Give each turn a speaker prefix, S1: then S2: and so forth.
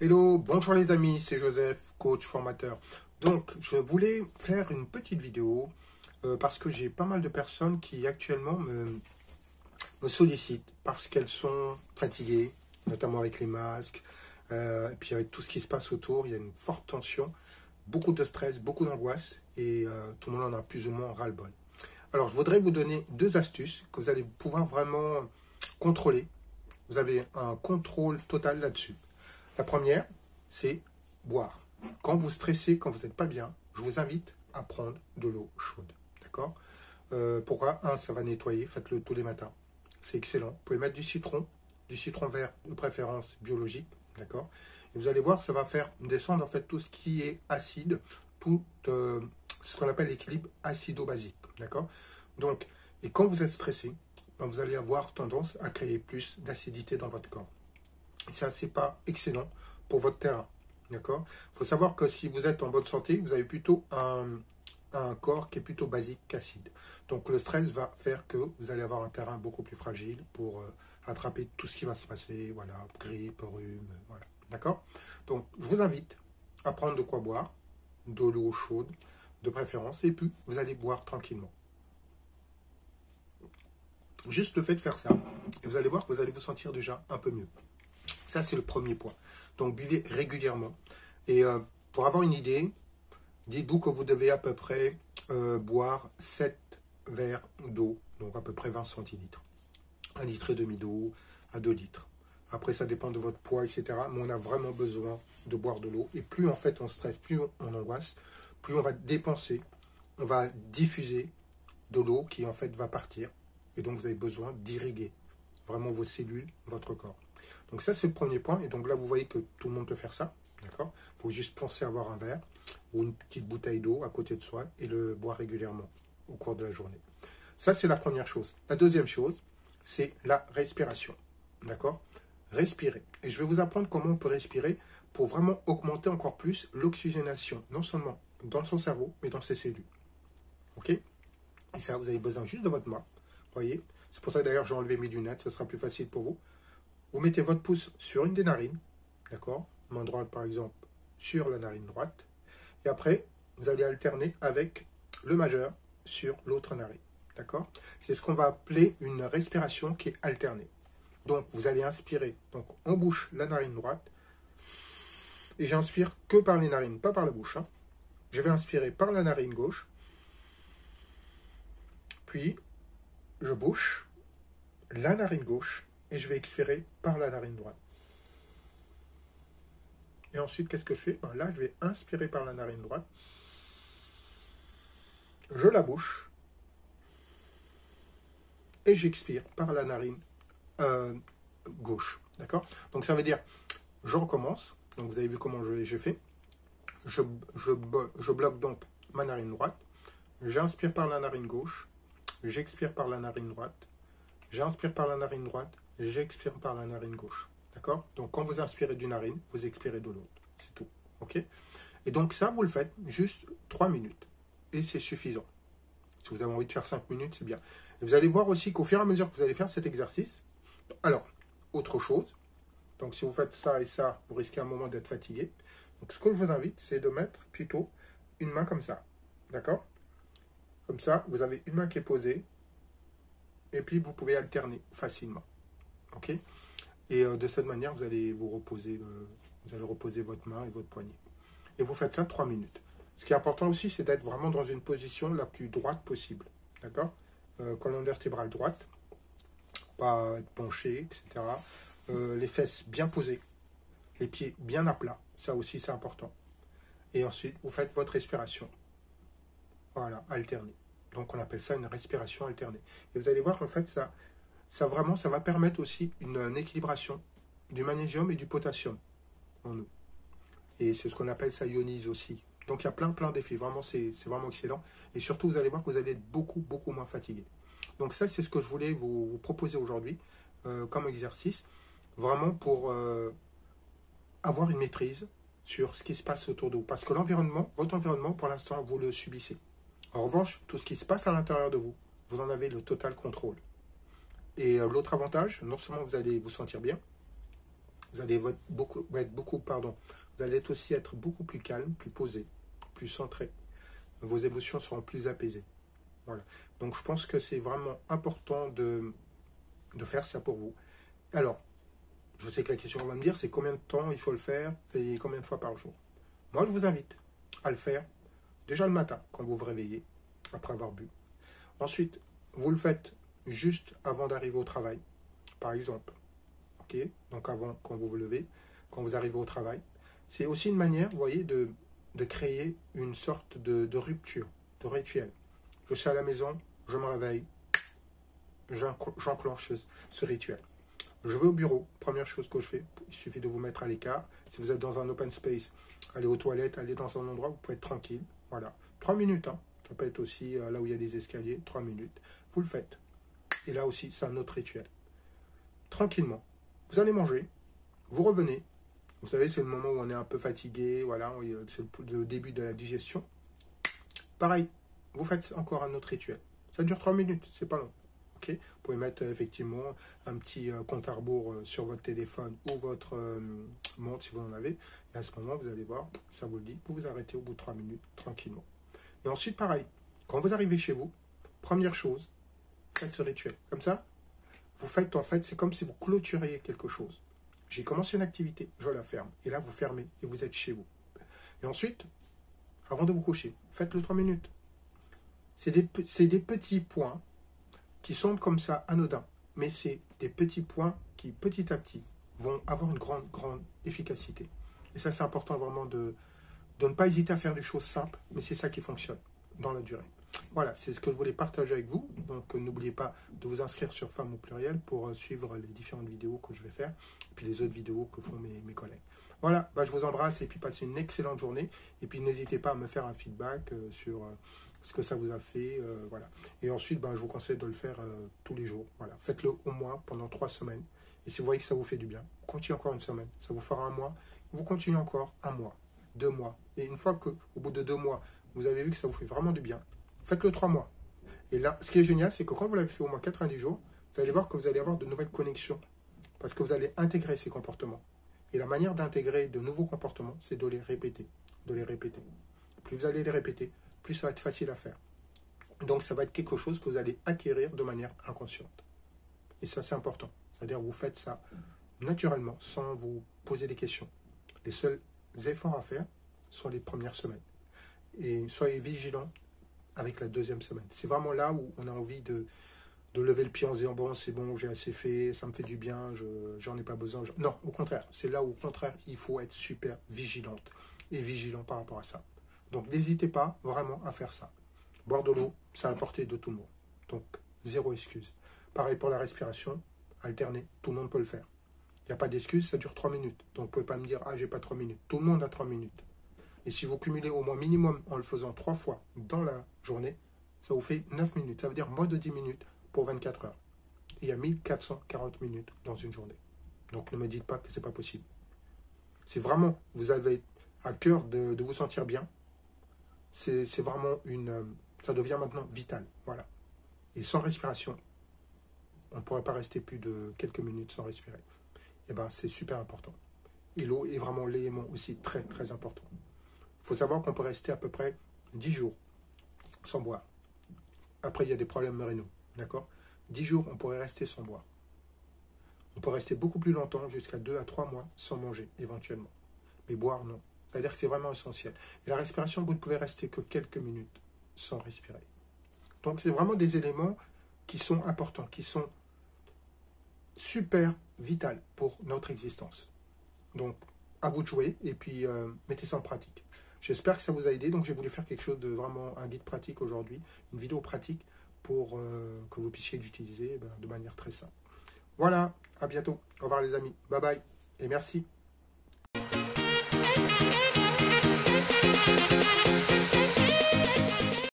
S1: Hello, bonjour les amis, c'est Joseph, coach formateur. Donc, je voulais faire une petite vidéo parce que j'ai pas mal de personnes qui actuellement me sollicitent parce qu'elles sont fatiguées, notamment avec les masques, et puis avec tout ce qui se passe autour, il y a une forte tension, beaucoup de stress, beaucoup d'angoisse et tout le monde en a plus ou moins ras-le-bol. Alors, je voudrais vous donner deux astuces que vous allez pouvoir vraiment contrôler. Vous avez un contrôle total là-dessus. La première, c'est boire. Quand vous stressez, quand vous n'êtes pas bien, je vous invite à prendre de l'eau chaude. D'accord? Pourquoi? Ça va nettoyer, faites-le tous les matins. C'est excellent. Vous pouvez mettre du citron vert de préférence biologique. D'accord? Et vous allez voir, ça va faire descendre en fait tout ce qui est acide, tout ce qu'on appelle l'équilibre acido-basique. D'accord? Donc, et quand vous êtes stressé, ben, vous allez avoir tendance à créer plus d'acidité dans votre corps. Ça, c'est pas excellent pour votre terrain. D'accord? Il faut savoir que si vous êtes en bonne santé, vous avez plutôt un corps qui est plutôt basique qu'acide. Donc le stress va faire que vous allez avoir un terrain beaucoup plus fragile pour attraper tout ce qui va se passer, voilà, grippe, rhume, voilà. D'accord? Donc je vous invite à prendre de quoi boire, de l'eau chaude de préférence, et puis vous allez boire tranquillement. Juste le fait de faire ça, et vous allez voir que vous allez vous sentir déjà un peu mieux. Ça, c'est le premier point. Donc, buvez régulièrement. Et pour avoir une idée, dites-vous que vous devez à peu près boire 7 verres d'eau, donc à peu près 20 centilitres. 1 litre et demi d'eau à 2 litres. Après, ça dépend de votre poids, etc. Mais on a vraiment besoin de boire de l'eau. Et plus en fait on stresse, plus on angoisse, plus on va dépenser, on va diffuser de l'eau qui en fait va partir. Et donc, vous avez besoin d'irriguer vraiment vos cellules, votre corps. Donc ça, c'est le premier point. Et donc là, vous voyez que tout le monde peut faire ça. D'accord? Il faut juste penser à avoir un verre ou une petite bouteille d'eau à côté de soi et le boire régulièrement au cours de la journée. Ça, c'est la première chose. La deuxième chose, c'est la respiration. D'accord? Respirer. Et je vais vous apprendre comment on peut respirer pour vraiment augmenter encore plus l'oxygénation, non seulement dans son cerveau, mais dans ses cellules. OK? Et ça, vous avez besoin juste de votre main. Vous voyez? C'est pour ça que d'ailleurs, j'ai enlevé mes lunettes. Ce sera plus facile pour vous. Vous mettez votre pouce sur une des narines, d'accord? Main droite, par exemple, sur la narine droite. Et après, vous allez alterner avec le majeur sur l'autre narine, d'accord? C'est ce qu'on va appeler une respiration qui est alternée. Donc, vous allez inspirer. Donc, on bouche la narine droite. Et j'inspire que par les narines, pas par la bouche. Hein. Je vais inspirer par la narine gauche. Puis, je bouche la narine gauche. Et je vais expirer par la narine droite. Et ensuite, qu'est-ce que je fais? Ben là, je vais inspirer par la narine droite. Je la bouche. Et j'expire par la narine gauche. D'accord? Donc, ça veut dire, je recommence. Donc, vous avez vu comment j'ai fait. Je bloque donc ma narine droite. J'inspire par la narine gauche. J'expire par la narine droite. J'inspire par la narine droite. J'expire par la narine gauche. D'accord? Donc, quand vous inspirez d'une narine, vous expirez de l'autre. C'est tout. OK? Et donc, ça, vous le faites juste 3 minutes. Et c'est suffisant. Si vous avez envie de faire 5 minutes, c'est bien. Et vous allez voir aussi qu'au fur et à mesure que vous allez faire cet exercice, alors, autre chose. Donc, si vous faites ça et ça, vous risquez à un moment d'être fatigué. Donc, ce que je vous invite, c'est de mettre plutôt une main comme ça. D'accord? Comme ça, vous avez une main qui est posée. Et puis, vous pouvez alterner facilement. OK? Et de cette manière, vous allez reposer votre main et votre poignet. Et vous faites ça 3 minutes. Ce qui est important aussi, c'est d'être vraiment dans une position la plus droite possible. D'accord? Colonne vertébrale droite. Pas être penché, etc. Les fesses bien posées. Les pieds bien à plat. Ça aussi, c'est important. Et ensuite, vous faites votre respiration. Voilà, alternée. Donc, on appelle ça une respiration alternée. Et vous allez voir qu'en fait, ça va permettre aussi une équilibration du magnésium et du potassium en nous. Et c'est ce qu'on appelle ça ionise aussi. Donc il y a plein d'effets. Vraiment, c'est vraiment excellent. Et surtout, vous allez voir que vous allez être beaucoup moins fatigué. Donc ça, c'est ce que je voulais vous proposer aujourd'hui comme exercice. Vraiment pour avoir une maîtrise sur ce qui se passe autour de vous. Parce que l'environnement, votre environnement, pour l'instant, vous le subissez. En revanche, tout ce qui se passe à l'intérieur de vous, vous en avez le total contrôle. Et l'autre avantage, non seulement vous allez vous sentir bien, Vous allez vous allez aussi être beaucoup plus calme, plus posé, plus centré. Vos émotions seront plus apaisées. Voilà. Donc, je pense que c'est vraiment important de faire ça pour vous. Alors, je sais que la question qu'on va me dire, c'est combien de temps il faut le faire et combien de fois par jour. Moi, je vous invite à le faire déjà le matin, quand vous vous réveillez, après avoir bu. Ensuite, vous le faites juste avant d'arriver au travail, par exemple. Ok? Donc, avant, quand vous vous levez, quand vous arrivez au travail. C'est aussi une manière, vous voyez, de créer une sorte de rupture, de rituel. Je suis à la maison, je me réveille, j'enclenche ce rituel. Je vais au bureau, première chose que je fais, il suffit de vous mettre à l'écart. Si vous êtes dans un open space, allez aux toilettes, allez dans un endroit où vous pouvez être tranquille. Voilà, 3 minutes, hein. Ça peut être aussi là où il y a des escaliers, 3 minutes. Vous le faites. Et là aussi, c'est un autre rituel. Tranquillement, vous allez manger, vous revenez. Vous savez, c'est le moment où on est un peu fatigué, voilà, c'est le début de la digestion. Pareil, vous faites encore un autre rituel. Ça dure 3 minutes, c'est pas long. Okay. Vous pouvez mettre effectivement un petit compte à rebours sur votre téléphone ou votre montre si vous en avez. Et à ce moment, vous allez voir, ça vous le dit, vous vous arrêtez au bout de 3 minutes tranquillement. Et ensuite, pareil, quand vous arrivez chez vous, première chose, faites ce rituel. Comme ça, vous faites en fait, c'est comme si vous clôturiez quelque chose. J'ai commencé une activité, je la ferme. Et là, vous fermez et vous êtes chez vous. Et ensuite, avant de vous coucher, faites-le 3 minutes. C'est des petits points qui semblent comme ça anodins, mais c'est des petits points qui, petit à petit, vont avoir une grande efficacité. Et ça, c'est important vraiment de ne pas hésiter à faire des choses simples, mais c'est ça qui fonctionne dans la durée. Voilà, c'est ce que je voulais partager avec vous. Donc, n'oubliez pas de vous inscrire sur Femmes au pluriel pour suivre les différentes vidéos que je vais faire, et puis les autres vidéos que font mes collègues. Voilà, je vous embrasse et puis passez une excellente journée. Et puis, n'hésitez pas à me faire un feedback sur ce que ça vous a fait. Voilà. Et ensuite, je vous conseille de le faire tous les jours. Voilà. Faites-le au moins pendant 3 semaines. Et si vous voyez que ça vous fait du bien, continuez encore une semaine. Ça vous fera un mois. Vous continuez encore un mois, 2 mois. Et une fois qu'au bout de 2 mois, vous avez vu que ça vous fait vraiment du bien, faites-le 3 mois. Et là, ce qui est génial, c'est que quand vous l'avez fait au moins 90 jours, vous allez voir que vous allez avoir de nouvelles connexions. Parce que vous allez intégrer ces comportements. Et la manière d'intégrer de nouveaux comportements, c'est de les répéter. De les répéter. Plus vous allez les répéter, plus ça va être facile à faire. Donc, ça va être quelque chose que vous allez acquérir de manière inconsciente. Et ça, c'est important. C'est-à-dire que vous faites ça naturellement, sans vous poser des questions. Les seuls efforts à faire sont les premières semaines. Et soyez vigilants avec la 2e semaine. C'est vraiment là où on a envie de lever le pied en se disant, bon, c'est bon, j'ai assez fait, ça me fait du bien, j'en ai pas besoin. Non, au contraire. C'est là où, au contraire, il faut être super vigilante et vigilant par rapport à ça. Donc, n'hésitez pas vraiment à faire ça. Boire de l'eau, c'est à la portée de tout le monde. Donc, zéro excuse. Pareil pour la respiration, alterner, tout le monde peut le faire. Il n'y a pas d'excuse, ça dure 3 minutes. Donc, vous ne pouvez pas me dire, j'ai pas 3 minutes. Tout le monde a 3 minutes. Et si vous cumulez au moins minimum en le faisant 3 fois dans la journée, ça vous fait 9 minutes. Ça veut dire moins de 10 minutes pour 24 heures. Et il y a 1440 minutes dans une journée. Donc, ne me dites pas que ce n'est pas possible. C'est vraiment, vous avez à cœur de vous sentir bien. C'est vraiment ça devient maintenant vital. Voilà. Et sans respiration, on ne pourrait pas rester plus de quelques minutes sans respirer. Et c'est super important. Et l'eau est vraiment l'élément aussi très, très important. Il faut savoir qu'on peut rester à peu près 10 jours sans boire. Après, il y a des problèmes rénaux. D'accord ? 10 jours, on pourrait rester sans boire. On peut rester beaucoup plus longtemps, jusqu'à 2 à 3 mois, sans manger, éventuellement. Mais boire, non. C'est-à-dire que c'est vraiment essentiel. Et la respiration, vous ne pouvez rester que quelques minutes sans respirer. Donc, c'est vraiment des éléments qui sont importants, qui sont super vitaux pour notre existence. Donc, à vous de jouer et puis mettez ça en pratique. J'espère que ça vous a aidé. Donc, j'ai voulu faire quelque chose de vraiment un guide pratique aujourd'hui, une vidéo pratique pour que vous puissiez l'utiliser de manière très simple. Voilà, à bientôt. Au revoir les amis. Bye bye et merci.